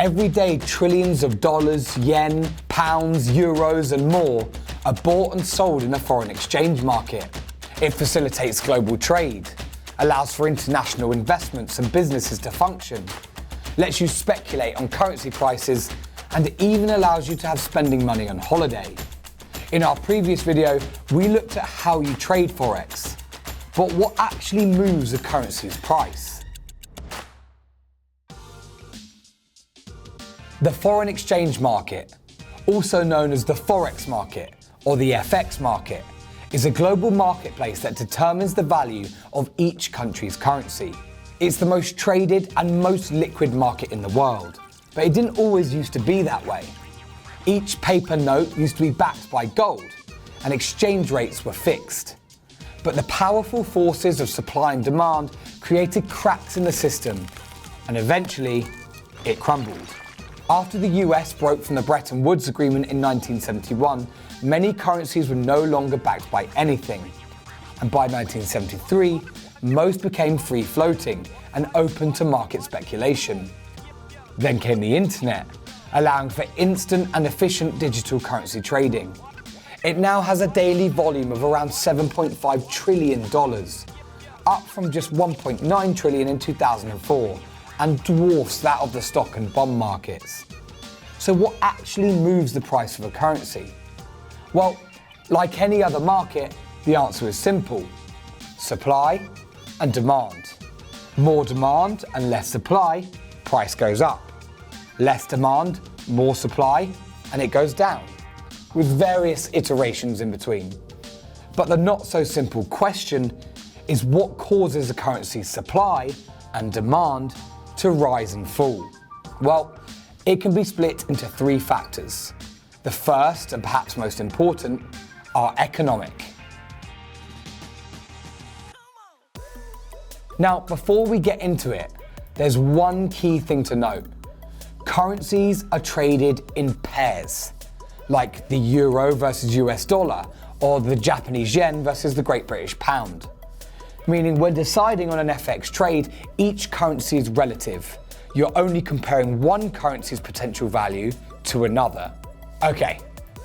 Every day, trillions of dollars, yen, pounds, euros, and more are bought and sold in a foreign exchange market. It facilitates global trade, allows for international investments and businesses to function, lets you speculate on currency prices, and it even allows you to have spending money on holiday. In our previous video, we looked at how you trade Forex, but what actually moves a currency's price? The foreign exchange market, also known as the Forex Market or the FX market, is a global marketplace that determines the value of each country's currency. It's the most traded and most liquid market in the world, but it didn't always used to be that way. Each paper note used to be backed by gold, and exchange rates were fixed. But the powerful forces of supply and demand created cracks in the system, and eventually it crumbled. After the US broke from the Bretton Woods Agreement in 1971, many currencies were no longer backed by anything. And by 1973, most became free-floating and open to market speculation. Then came the internet, allowing for instant and efficient digital currency trading. It now has a daily volume of around $7.5 trillion, up from just $1.9 trillion in 2004, and dwarfs that of the stock and bond markets. So what actually moves the price of a currency? Well, like any other market, the answer is simple: supply and demand. More demand and less supply, price goes up. Less demand, more supply, and it goes down, with various iterations in between. But the not so simple question is what causes a currency's supply and demand to rise and fall? Well, it can be split into three factors. The first, and perhaps most important, are economic. Now, before we get into it, there's one key thing to note. Currencies are traded in pairs, like the euro versus US dollar, or the Japanese yen versus the Great British pound. Meaning when deciding on an FX trade, each currency is relative. You're only comparing one currency's potential value to another. Okay,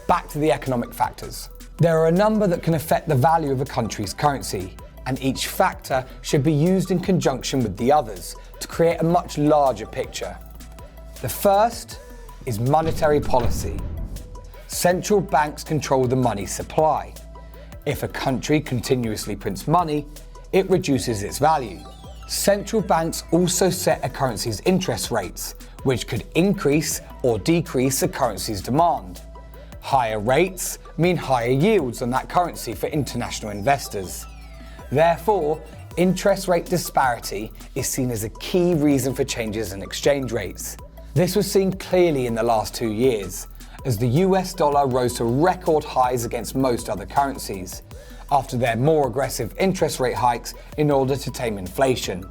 back to the economic factors. There are a number that can affect the value of a country's currency, and each factor should be used in conjunction with the others to create a much larger picture. The first is monetary policy. Central banks control the money supply. If a country continuously prints money, it reduces its value. Central banks also set a currency's interest rates, which could increase or decrease a currency's demand. Higher rates mean higher yields on that currency for international investors. Therefore, interest rate disparity is seen as a key reason for changes in exchange rates. This was seen clearly in the last 2 years, as the US dollar rose to record highs against most other currencies, after their more aggressive interest rate hikes in order to tame inflation.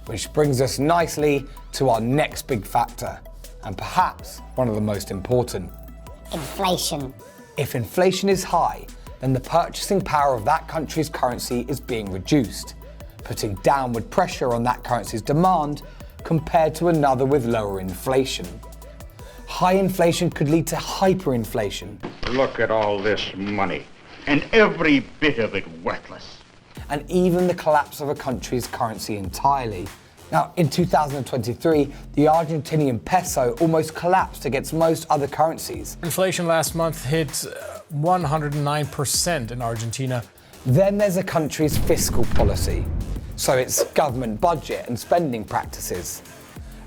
Which brings us nicely to our next big factor, and perhaps one of the most important. Inflation. If inflation is high, then the purchasing power of that country's currency is being reduced, putting downward pressure on that currency's demand compared to another with lower inflation. High inflation could lead to hyperinflation. Look at all this money, and every bit of it worthless. And even the collapse of a country's currency entirely. Now, in 2023, the Argentinian peso almost collapsed against most other currencies. Inflation last month hit 109% in Argentina. Then there's a country's fiscal policy, so its government budget and spending practices.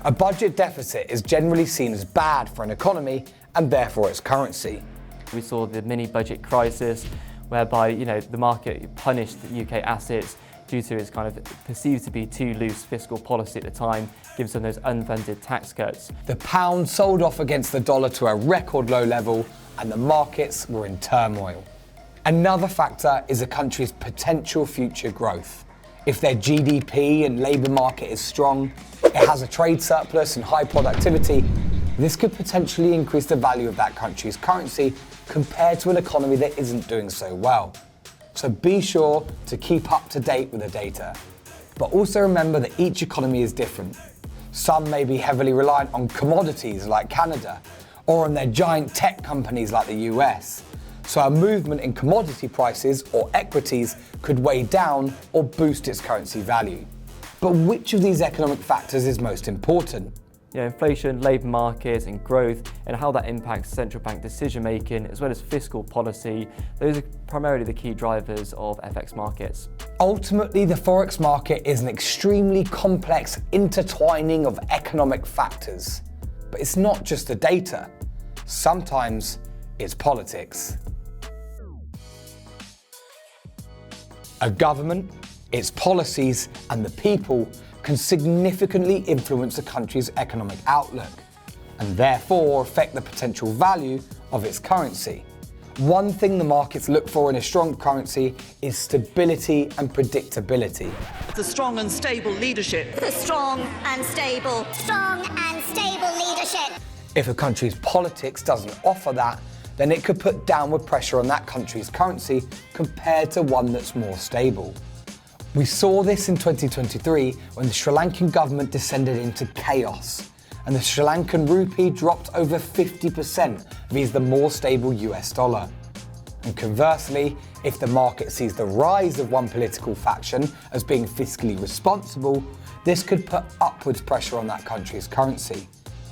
A budget deficit is generally seen as bad for an economy and therefore its currency. We saw the mini budget crisis whereby the market punished the UK assets due to its kind of perceived to be too loose fiscal policy at the time, gives them those unfunded tax cuts. The pound sold off against the dollar to a record low level and the markets were in turmoil. Another factor is a country's potential future growth. If their GDP and labour market is strong, it has a trade surplus and high productivity, this could potentially increase the value of that country's currency compared to an economy that isn't doing so well. So be sure to keep up to date with the data. But also remember that each economy is different. Some may be heavily reliant on commodities like Canada, or on their giant tech companies like the US. So a movement in commodity prices or equities could weigh down or boost its currency value. But which of these economic factors is most important? Inflation, labour markets and growth, and how that impacts central bank decision making as well as fiscal policy, those are primarily the key drivers of FX markets. Ultimately, the Forex market is an extremely complex intertwining of economic factors. But it's not just the data. Sometimes it's politics. A government, its policies, and the people can significantly influence a country's economic outlook, and therefore affect the potential value of its currency. One thing the markets look for in a strong currency is stability and predictability. The strong and stable leadership. The strong and stable leadership. If a country's politics doesn't offer that, then it could put downward pressure on that country's currency compared to one that's more stable. We saw this in 2023 when the Sri Lankan government descended into chaos and the Sri Lankan rupee dropped over 50% via the more stable US dollar. And conversely, if the market sees the rise of one political faction as being fiscally responsible, this could put upwards pressure on that country's currency.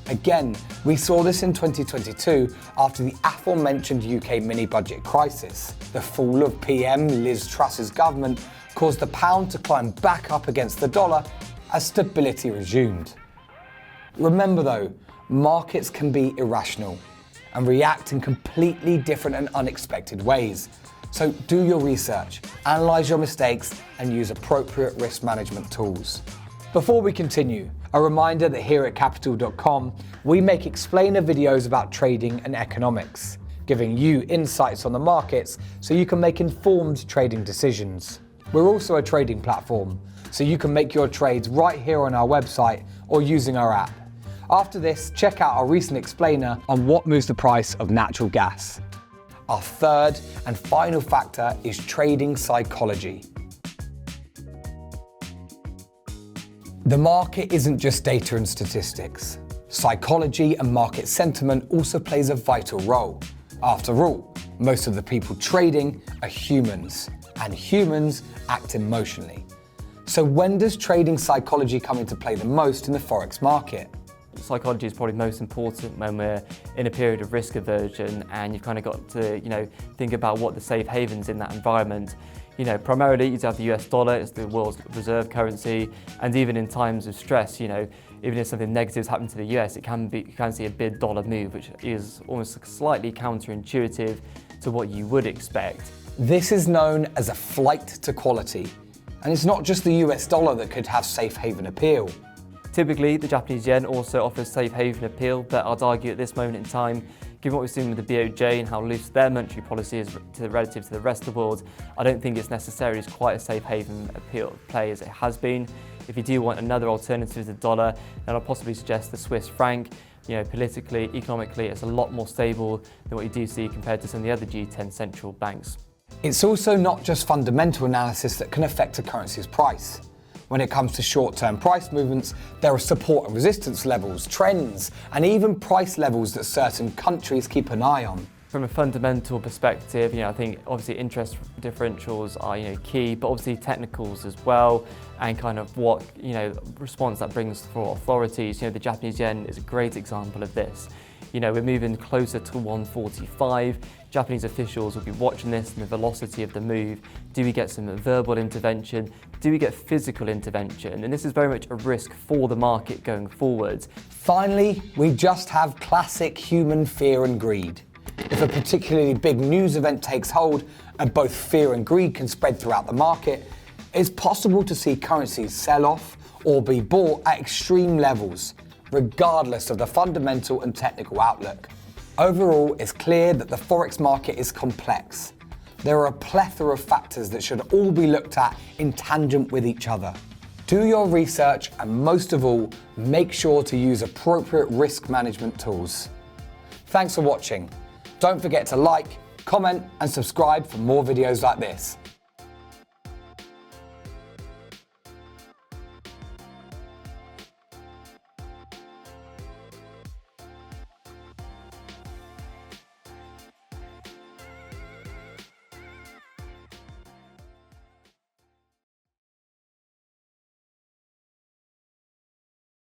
Again, we saw this in 2022 after the aforementioned UK mini-budget crisis. The fall of PM Liz Truss's government caused the pound to climb back up against the dollar as stability resumed. Remember though, markets can be irrational and react in completely different and unexpected ways. So do your research, analyse your mistakes and use appropriate risk management tools. Before we continue, a reminder that here at Capital.com, we make explainer videos about trading and economics, giving you insights on the markets so you can make informed trading decisions. We're also a trading platform, so you can make your trades right here on our website or using our app. After this, check out our recent explainer on what moves the price of natural gas. Our third and final factor is trading psychology. The market isn't just data and statistics. Psychology and market sentiment also plays a vital role. After all, most of the people trading are humans, and humans act emotionally. So when does trading psychology come into play the most in the Forex market? Psychology is probably most important when we're in a period of risk aversion and you've kind of got to, think about what the safe havens in that environment. Primarily you have the US dollar, it's the world's reserve currency, and even in times of stress, even if something negative is happening to the US, you can see a big dollar move, which is almost slightly counterintuitive to what you would expect. This is known as a flight to quality, and it's not just the US dollar that could have safe haven appeal. Typically, the Japanese yen also offers safe haven appeal, but I'd argue at this moment in time, given what we've seen with the BOJ and how loose their monetary policy is relative to the rest of the world, I don't think it's necessarily as quite a safe haven appeal play as it has been. If you do want another alternative to the dollar, then I'll possibly suggest the Swiss franc. Politically, economically, it's a lot more stable than what you do see compared to some of the other G10 central banks. It's also not just fundamental analysis that can affect a currency's price. When it comes to short-term price movements, there are support and resistance levels, trends, and even price levels that certain countries keep an eye on. From a fundamental perspective, I think obviously interest differentials are key, but obviously technicals as well, and kind of what response that brings for authorities. The Japanese yen is a great example of this. We're moving closer to 145. Japanese officials will be watching this and the velocity of the move. Do we get some verbal intervention? Do we get physical intervention? And this is very much a risk for the market going forward. Finally, we just have classic human fear and greed. If a particularly big news event takes hold and both fear and greed can spread throughout the market, it's possible to see currencies sell off or be bought at extreme levels, regardless of the fundamental and technical outlook. Overall, it's clear that the Forex market is complex. There are a plethora of factors that should all be looked at in tandem with each other. Do your research and most of all, make sure to use appropriate risk management tools. Thanks for watching. Don't forget to like, comment and subscribe for more videos like this.